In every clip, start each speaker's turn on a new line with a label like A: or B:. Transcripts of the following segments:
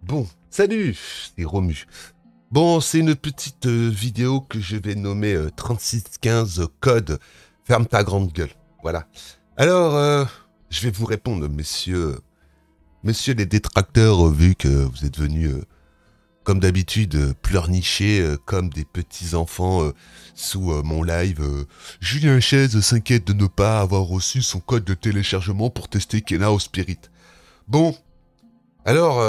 A: Bon, salut, c'est Romu. Bon, c'est une petite vidéo que je vais nommer 3615 code ferme ta grande gueule. Voilà. Alors, je vais vous répondre, messieurs les détracteurs, vu que vous êtes venus, comme d'habitude, pleurnicher comme des petits-enfants sous mon live. Julien Chaise s'inquiète de ne pas avoir reçu son code de téléchargement pour tester Kena au Spirit. Bon, alors,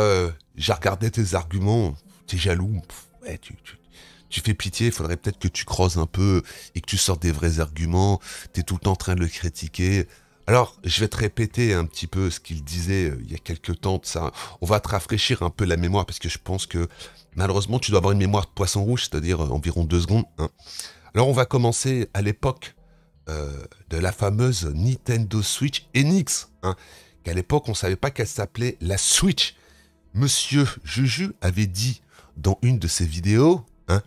A: j'ai regardé tes arguments, t'es jaloux, ouais, tu fais pitié, il faudrait peut-être que tu creuses un peu et que tu sortes des vrais arguments, t'es tout le temps en train de le critiquer. Alors, je vais te répéter un petit peu ce qu'il disait il y a quelques temps de ça. On va te rafraîchir un peu la mémoire parce que je pense que malheureusement tu dois avoir une mémoire de poisson rouge, c'est-à-dire environ 2 secondes. Hein. Alors, on va commencer à l'époque de la fameuse Nintendo Switch Enix. Hein, qu'à l'époque, on savait pas qu'elle s'appelait la Switch. Monsieur Juju avait dit dans une de ses vidéos, hein,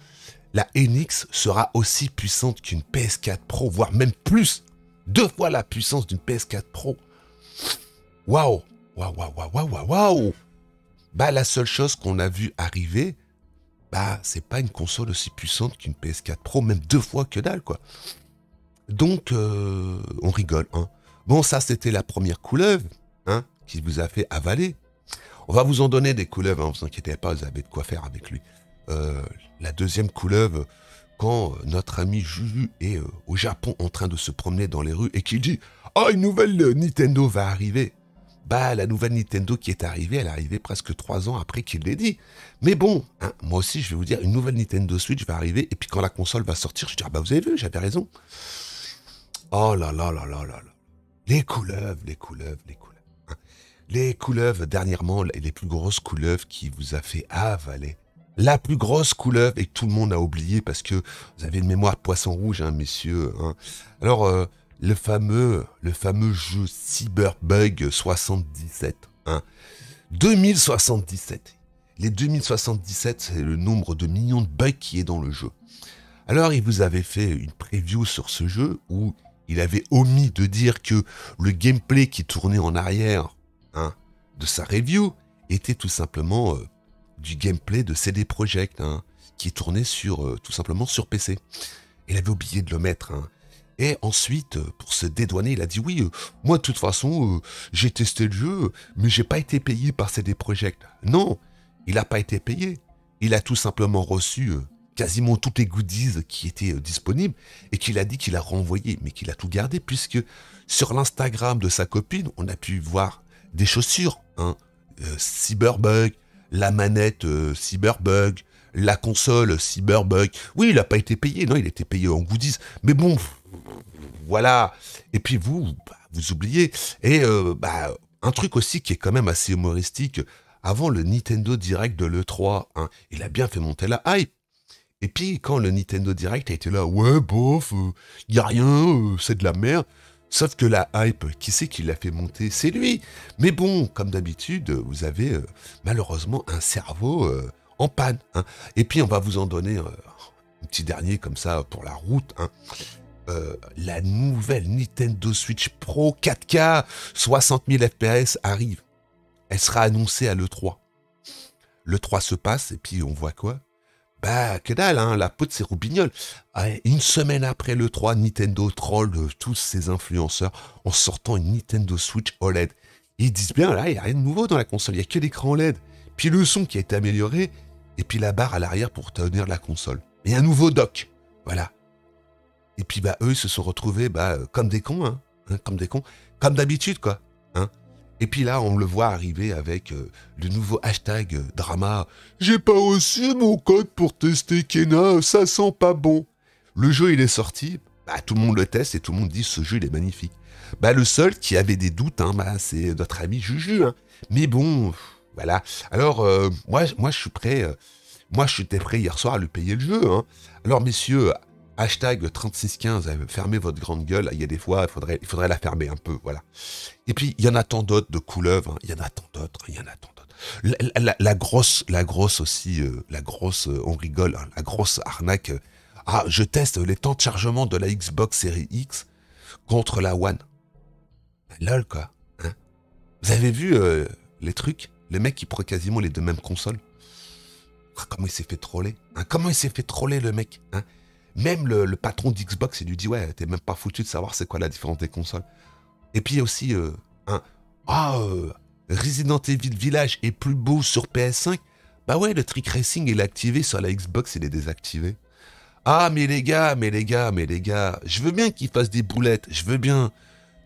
A: la NX sera aussi puissante qu'une PS4 Pro, voire même plus, 2 fois la puissance d'une PS4 Pro. Waouh, waouh, waouh, waouh, waouh, waouh, waouh. Bah la seule chose qu'on a vu arriver, bah c'est pas une console aussi puissante qu'une PS4 Pro, même 2 fois que dalle quoi. Donc on rigole, hein. Bon ça c'était la première couleuvre, hein, qui vous a fait avaler. On va vous en donner des couleuvres, hein, vous inquiétez pas, vous avez de quoi faire avec lui. La deuxième couleuvre, quand notre ami Juju est au Japon en train de se promener dans les rues et qu'il dit « Ah, une nouvelle Nintendo va arriver !» Bah, la nouvelle Nintendo qui est arrivée, elle est arrivée presque 3 ans après qu'il l'ait dit. Mais bon, hein, moi aussi, je vais vous dire, une nouvelle Nintendo Switch va arriver, et puis quand la console va sortir, je vais dire « Bah, vous avez vu, j'avais raison !» Oh là là là là là là. Les couleuvres, les couleuvres, les couleuvres. Hein. Les couleuvres, dernièrement, les plus grosses couleuvres qui vous a fait avaler. La plus grosse couleuvre, et que tout le monde a oublié parce que vous avez une mémoire de poisson rouge, hein, messieurs. Hein. Alors, le fameux jeu Cyberbug 77. Hein. 2077. Les 2077, c'est le nombre de millions de bugs qui est dans le jeu. Alors, il vous avait fait une preview sur ce jeu où il avait omis de dire que le gameplay qui tournait en arrière, hein, de sa review était tout simplement du gameplay de CD Projekt, hein, qui tournait tout simplement sur PC. Il avait oublié de le mettre. Hein. Et ensuite, pour se dédouaner, il a dit oui, moi de toute façon, j'ai testé le jeu, mais j'ai pas été payé par CD Projekt. Non, il n'a pas été payé. Il a tout simplement reçu quasiment toutes les goodies qui étaient disponibles et qu'il a dit qu'il a renvoyé, mais qu'il a tout gardé puisque sur l'Instagram de sa copine, on a pu voir des chaussures, hein, Cyberbug, la manette Cyberbug, la console Cyberbug. Oui, il n'a pas été payé, non, il a été payé en goodies. Mais bon, voilà. Et puis vous oubliez. Et un truc aussi qui est quand même assez humoristique, avant le Nintendo Direct de l'E3, hein, il a bien fait monter la hype. Et puis, quand le Nintendo Direct a été là, ouais, bof, y a rien, c'est de la merde. Sauf que la hype, qui c'est qui l'a fait monter? C'est lui. Mais bon, comme d'habitude, vous avez malheureusement un cerveau en panne. Hein. Et puis, on va vous en donner un petit dernier comme ça pour la route. Hein. La nouvelle Nintendo Switch Pro 4K 60 000 FPS arrive. Elle sera annoncée à l'E3. L'E3 se passe et puis on voit quoi? Bah, que dalle, hein, la peau de ses roubignoles. Une semaine après l'E3, Nintendo troll tous ses influenceurs en sortant une Nintendo Switch OLED. Ils disent bien, là, il n'y a rien de nouveau dans la console, il n'y a que l'écran OLED. Puis le son qui a été amélioré, et puis la barre à l'arrière pour tenir la console. Et un nouveau dock, voilà. Et puis, bah, eux, ils se sont retrouvés, comme des cons, hein, comme des cons, comme d'habitude, quoi, hein. Et puis là, on le voit arriver avec le nouveau hashtag drama. J'ai pas reçu mon code pour tester Kena, ça sent pas bon. Le jeu, il est sorti, tout le monde le teste et tout le monde dit ce jeu, il est magnifique. Le seul qui avait des doutes, hein, c'est notre ami Juju. Hein. Mais bon, voilà. Alors, moi, je suis prêt. Moi, j'étais prêt hier soir à lui payer le jeu. Hein. Alors, messieurs, hashtag 3615, fermez votre grande gueule. Il y a des fois, il faudrait la fermer un peu, voilà. Et puis, il y en a tant d'autres de couleuvres. Hein. Il y en a tant d'autres. La grosse aussi, on rigole, hein, la grosse arnaque. Je teste les temps de chargement de la Xbox Series X contre la One. Lol, quoi. Hein. Vous avez vu les trucs? Le mec qui prend quasiment les deux mêmes consoles. Ah, comment il s'est fait troller, hein? Comment il s'est fait troller, le mec, hein? Même le patron d'Xbox, il lui dit, ouais, t'es même pas foutu de savoir c'est quoi la différence des consoles. Et puis il y a aussi, Resident Evil Village est plus beau sur PS5. Bah ouais, le trick racing, il est activé, sur la Xbox, il est désactivé. Ah, mais les gars, je veux bien qu'il fasse des boulettes, je veux bien.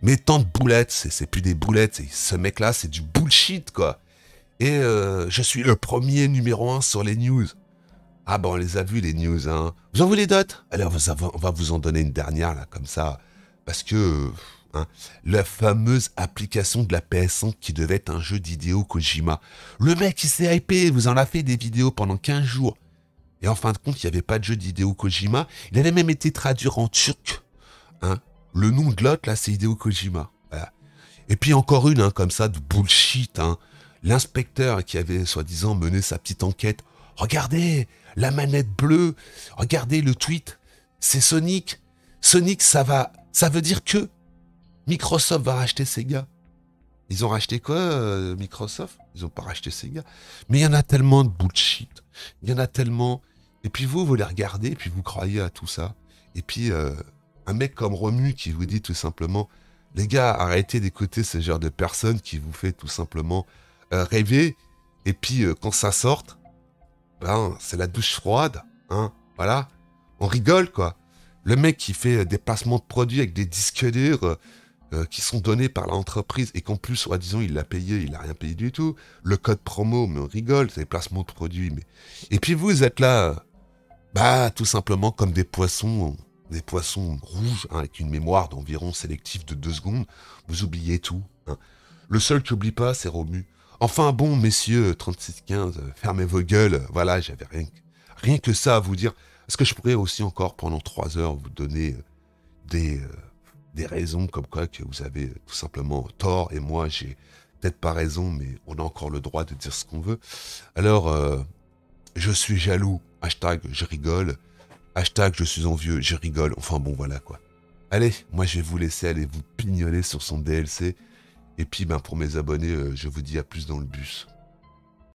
A: Mais tant de boulettes, c'est plus des boulettes, ce mec-là, c'est du bullshit, quoi. Et je suis le premier numéro 1 sur les news. Ah ben on les a vus, les news, hein. Vous en voulez d'autres? Allez, on va vous en donner une dernière, là, comme ça. Parce que, la fameuse application de la PS5 qui devait être un jeu d'Hideo Kojima. Le mec, il s'est hypé, vous en a fait des vidéos pendant 15 jours. Et en fin de compte, il n'y avait pas de jeu d'Hideo Kojima. Il avait même été traduit en turc. Hein. Le nom de l'autre, là, c'est Hideo Kojima. Voilà. Et puis encore une, comme ça, de bullshit. L'inspecteur qui avait, soi-disant, mené sa petite enquête. Regardez, la manette bleue. Regardez le tweet. C'est Sonic. Sonic, ça veut dire que Microsoft va racheter Sega. Ils ont racheté quoi, Microsoft? Ils n'ont pas racheté Sega. Mais il y en a tellement de bullshit. Il y en a tellement. Et puis vous les regardez, et puis vous croyez à tout ça. Et puis, un mec comme Romu qui vous dit tout simplement, les gars, arrêtez d'écouter ce genre de personnes qui vous fait tout simplement rêver. Et puis, quand ça sort, ben, c'est la douche froide. Voilà. On rigole, quoi. Le mec qui fait des placements de produits avec des disques durs qui sont donnés par l'entreprise et qu'en plus, soi-disant, il l'a payé, il n'a rien payé du tout. Le code promo, mais on rigole, c'est des placements de produits. Mais... Et puis vous êtes là, tout simplement comme des poissons rouges, avec une mémoire d'environ sélective de 2 secondes. Vous oubliez tout. Le seul qui n'oublie pas, c'est Romu. Enfin bon, messieurs, 3615, fermez vos gueules. Voilà, j'avais rien que ça à vous dire. Est-ce que je pourrais aussi encore, pendant 3 heures, vous donner des raisons comme quoi que vous avez tout simplement tort, et moi, j'ai peut-être pas raison, mais on a encore le droit de dire ce qu'on veut. Alors, je suis jaloux, hashtag je rigole, hashtag je suis envieux, je rigole, enfin bon, voilà quoi. Allez, moi je vais vous laisser aller vous pignoler sur son DLC, et puis pour mes abonnés, je vous dis à plus dans le bus.